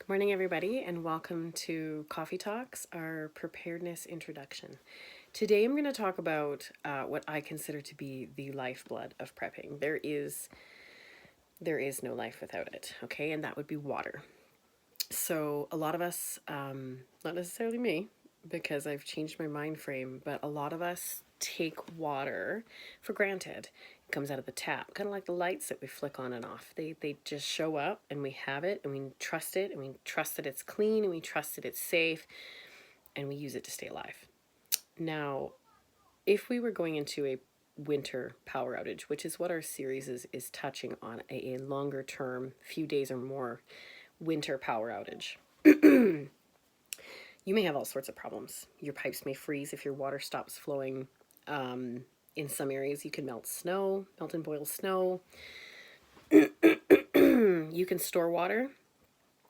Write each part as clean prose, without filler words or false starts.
Morning, everybody, and welcome to Coffee Talks, our preparedness introduction. Today, I'm going to talk about what I consider to be the lifeblood of prepping. There is no life without it, okay, and that would be water. So, a lot of us, not necessarily me, because I've changed my mind frame, but a lot of us take water for granted. It comes out of the tap, kind of like the lights that we flick on and off. They just show up and we have it and we trust it and we trust that it's clean and we trust that it's safe and we use it to stay alive. Now, if we were going into a winter power outage, which is what our series is touching on, a longer term, few days or more winter power outage, you may have all sorts of problems. Your pipes may freeze if your water stops flowing. In some areas, you can melt and boil snow. You can store water,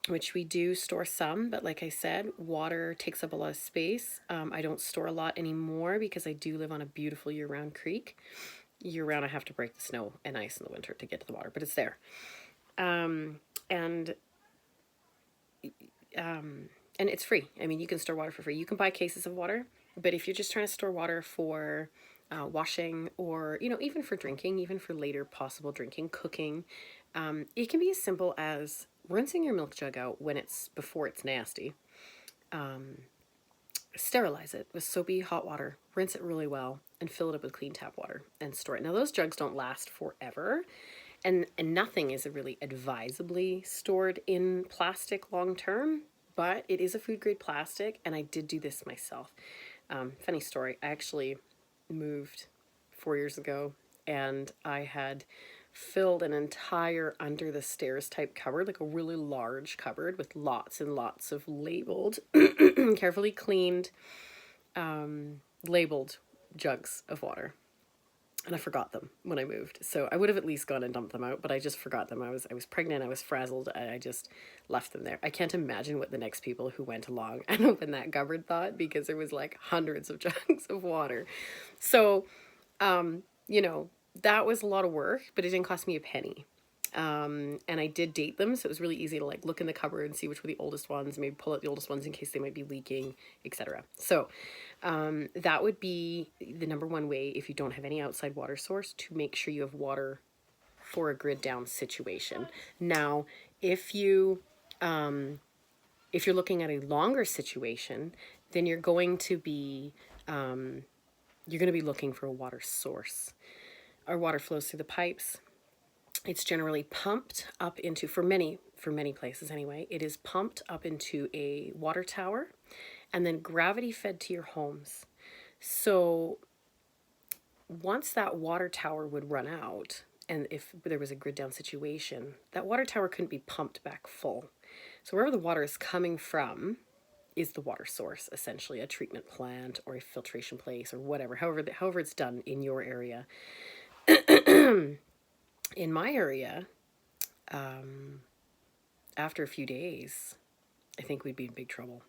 which we do store some, but like I said, water takes up a lot of space. I don't store a lot anymore because I do live on a beautiful year-round creek. Year-round, I have to break the snow and ice in the winter to get to the water, but it's there. And it's free. I mean, you can store water for free. You can buy cases of water, but if you're just trying to store water for washing or, even for drinking, even for later possible drinking, cooking, it can be as simple as rinsing your milk jug out before it's nasty. Sterilize it with soapy hot water, rinse it really well, and fill it up with clean tap water and store it. Now, those jugs don't last forever, and nothing is really advisably stored in plastic long term, but it is a food grade plastic, and I did do this myself. Funny story, I actually moved 4 years ago, and I had filled an entire under the stairs type cupboard, like a really large cupboard with lots and lots of labeled, carefully cleaned, labeled jugs of water. And I forgot them when I moved. So I would have at least gone and dumped them out, but I just forgot them. I was pregnant, I was frazzled, I just left them there. I can't imagine what the next people who went along and opened that cupboard thought, because there was like hundreds of jugs of water. So, that was a lot of work, but it didn't cost me a penny. And I did date them, so it was really easy to like look in the cupboard and see which were the oldest ones, maybe pull out the oldest ones in case they might be leaking, etc. So that would be the number one way, if you don't have any outside water source, to make sure you have water for a grid down situation. Now, if you're looking at a longer situation, then you're going to be looking for a water source. Our water flows through the pipes. It's generally pumped up into, for many places anyway, it is pumped up into a water tower and then gravity fed to your homes. So once that water tower would run out, and if there was a grid down situation, that water tower couldn't be pumped back full. So wherever the water is coming from is the water source, essentially a treatment plant or a filtration place or whatever, however it's done in your area. In my area, after a few days, I think we'd be in big trouble.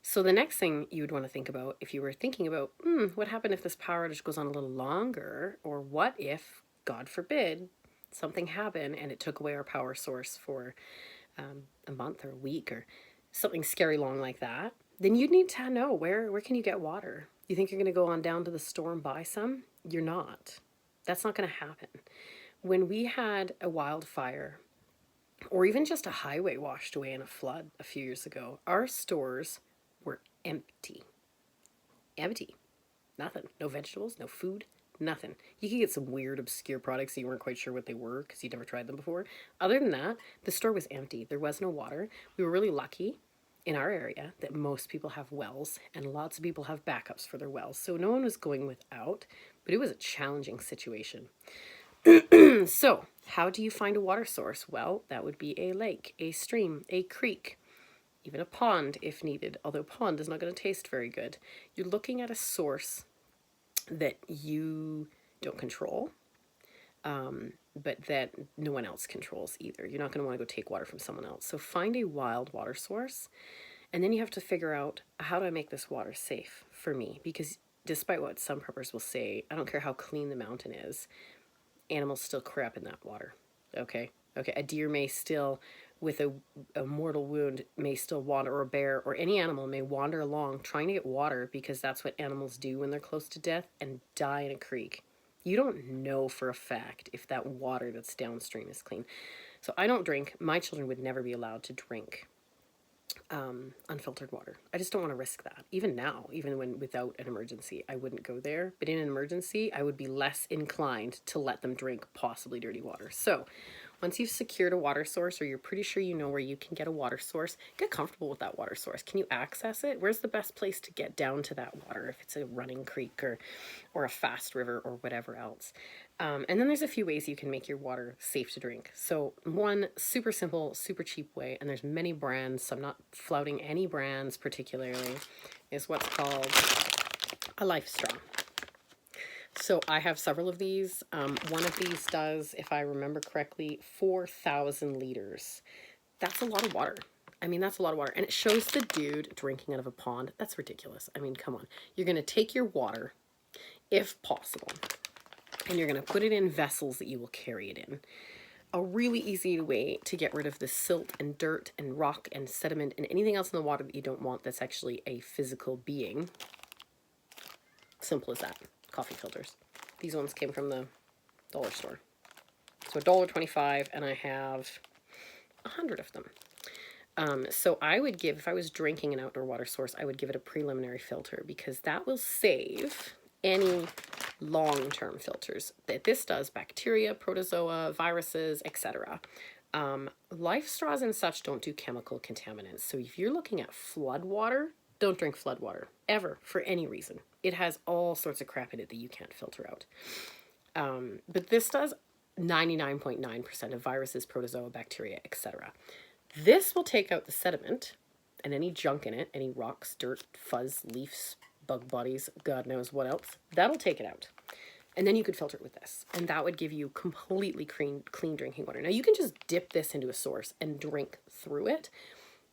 So the next thing you would want to think about, if you were thinking about, what happened if this power outage goes on a little longer, or what if, God forbid, something happened and it took away our power source for a month or a week or something scary long like that, then you'd need to know where can you get water. You think you're going to go on down to the store and buy some? You're not. That's not going to happen. When we had a wildfire or even just a highway washed away in a flood a few years ago, our stores were empty. Empty. Nothing. No vegetables, no food, nothing. You could get some weird, obscure products that you weren't quite sure what they were because you'd never tried them before. Other than that, the store was empty. There was no water. We were really lucky in our area that most people have wells and lots of people have backups for their wells. So no one was going without, but it was a challenging situation. So how do you find a water source? Well, that would be a lake, a stream, a creek, even a pond if needed, although pond is not going to taste very good. You're looking at a source that you don't control, but that no one else controls either. You're not going to want to go take water from someone else. So find a wild water source, and then you have to figure out, how do I make this water safe for me? Because despite what some preppers will say, I don't care how clean the mountain is, animals still crap in that water. Okay, a deer may still with a mortal wound may still wander, or a bear or any animal may wander along trying to get water, because that's what animals do when they're close to death, and die in a creek. You don't know for a fact if that water that's downstream is clean. So I don't drink. My children would never be allowed to drink unfiltered water. I just don't want to risk that. Even now, even when without an emergency, I wouldn't go there. But in an emergency, I would be less inclined to let them drink possibly dirty water. So once you've secured a water source, or you're pretty sure you know where you can get a water source, get comfortable with that water source. Can you access it? Where's the best place to get down to that water, if it's a running creek or a fast river or whatever else? And then there's a few ways you can make your water safe to drink. So one super simple, super cheap way, and there's many brands, so I'm not flouting any brands particularly, is what's called a life straw. So I have several of these. One of these does, if I remember correctly, 4,000 liters. That's a lot of water. I mean, that's a lot of water. And it shows the dude drinking out of a pond. That's ridiculous. I mean, come on. You're going to take your water, if possible, and you're going to put it in vessels that you will carry it in. A really easy way to get rid of the silt and dirt and rock and sediment and anything else in the water that you don't want that's actually a physical being. Simple as that. Coffee filters. These ones came from the dollar store. So $1.25, and I have 100 of them. So I would give, if I was drinking an outdoor water source, I would give it a preliminary filter, because that will save any long-term filters. That this does bacteria, protozoa, viruses, etc. Life straws and such don't do chemical contaminants. So if you're looking at flood water, don't drink flood water, ever, for any reason. It has all sorts of crap in it that you can't filter out. But this does 99.9% of viruses, protozoa, bacteria, etc. This will take out the sediment and any junk in it, any rocks, dirt, fuzz, leaves, bug bodies, God knows what else. That'll take it out. And then you could filter it with this. And that would give you completely clean drinking water. Now you can just dip this into a source and drink through it,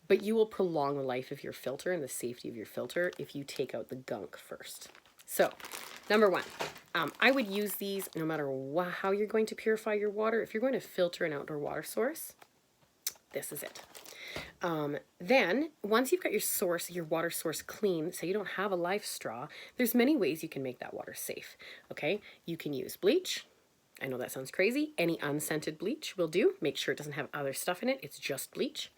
but you will prolong the life of your filter and the safety of your filter if you take out the gunk first. So, number one, I would use these no matter how you're going to purify your water. If you're going to filter an outdoor water source, this is it. Then, once you've got your source, your water source clean, so you don't have a life straw, there's many ways you can make that water safe, okay? You can use bleach. I know that sounds crazy. Any unscented bleach will do. Make sure it doesn't have other stuff in it. It's just bleach.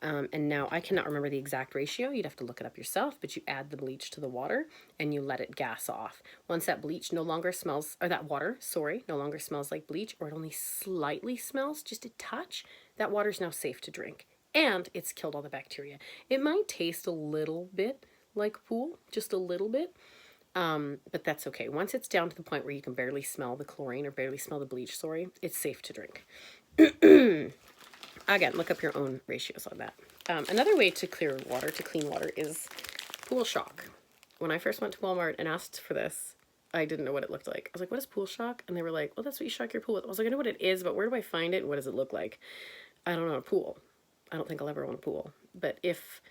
And now I cannot remember the exact ratio. You'd have to look it up yourself, but you add the bleach to the water and you let it gas off. Once that bleach no longer smells, or that water, sorry, no longer smells like bleach, or it only slightly smells, just a touch, that water is now safe to drink. And it's killed all the bacteria. It might taste a little bit like pool, just a little bit, but that's okay. Once it's down to the point where you can barely smell the chlorine or barely smell the bleach, sorry, it's safe to drink. Again, look up your own ratios on that. Another way to clean water is pool shock. When I first went to Walmart and asked for this, I didn't know what it looked like. I was like, what is pool shock? And they were like, well, that's what you shock your pool with. I was like, I know what it is, but where do I find it? And what does it look like? I don't know, a pool. I don't think I'll ever own a pool. But if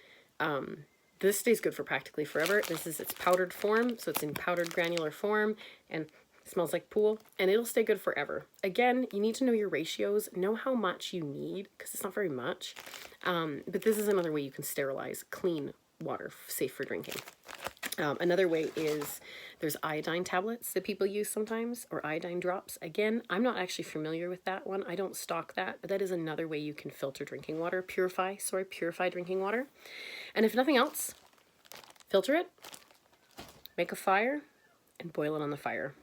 this stays good for practically forever. This is its powdered form, so it's in powdered granular form and smells like pool, and it'll stay good forever. Again, you need to know your ratios, know how much you need, because it's not very much. But this is another way you can sterilize clean water, safe for drinking. Another way is there's iodine tablets that people use sometimes, or iodine drops. Again, I'm not actually familiar with that one. I don't stock that, but that is another way you can filter drinking water, purify drinking water. And if nothing else, filter it, make a fire, and boil it on the fire.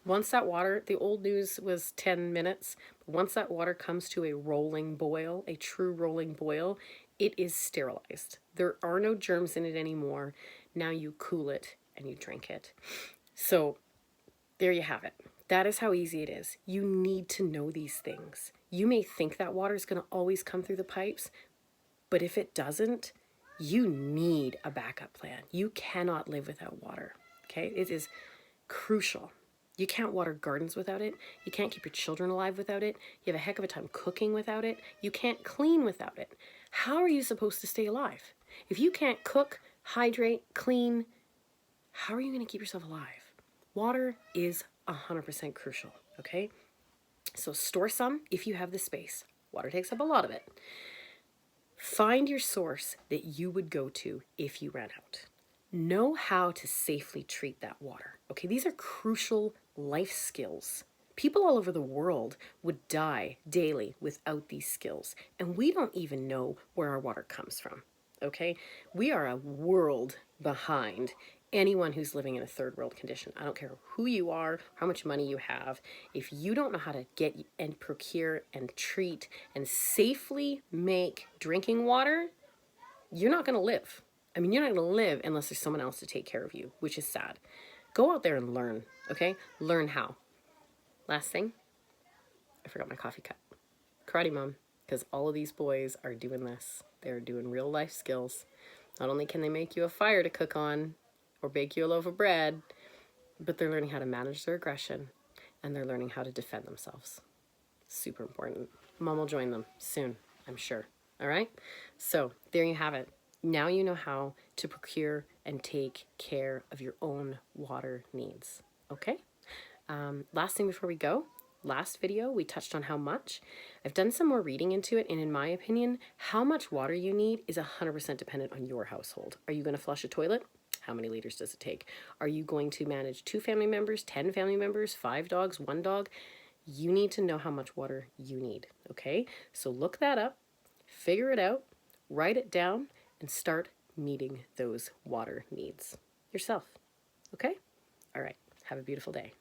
Once that water, the old news was 10 minutes, but once that water comes to a rolling boil, a true rolling boil, it is sterilized. There are no germs in it anymore. Now you cool it and you drink it. So there you have it. That is how easy it is. You need to know these things. You may think that water is going to always come through the pipes, but if it doesn't, you need a backup plan. You cannot live without water, okay? It is crucial. You can't water gardens without it. You can't keep your children alive without it. You have a heck of a time cooking without it. You can't clean without it. How are you supposed to stay alive? If you can't cook, hydrate, clean, how are you going to keep yourself alive? Water is 100% crucial, okay? So store some if you have the space. Water takes up a lot of it. Find your source that you would go to if you ran out. Know how to safely treat that water. Okay, these are crucial life skills. People all over the world would die daily without these skills, and we don't even know where our water comes from. Okay, we are a world behind anyone who's living in a third world condition. I don't care who you are, how much money you have. If you don't know how to get and procure and treat and safely make drinking water, you're not going to live. I mean, you're not going to live unless there's someone else to take care of you, which is sad. Go out there and learn, okay? Learn how. Last thing, I forgot my coffee cup. Karate Mom, because all of these boys are doing this. They're doing real life skills. Not only can they make you a fire to cook on or bake you a loaf of bread, but they're learning how to manage their aggression and they're learning how to defend themselves. Super important. Mom will join them soon, I'm sure. All right? So there you have it. Now you know how to procure and take care of your own water needs. Okay? Last thing before we go, last video we touched on how much. I've done some more reading into it, and in my opinion, how much water you need is 100% dependent on your household. Are you going to flush a toilet? How many liters does it take? Are you going to manage 2 family members, 10 family members, 5 dogs, 1 dog? You need to know how much water you need, okay? So look that up, figure it out, write it down, and start meeting those water needs yourself, okay? All right, have a beautiful day.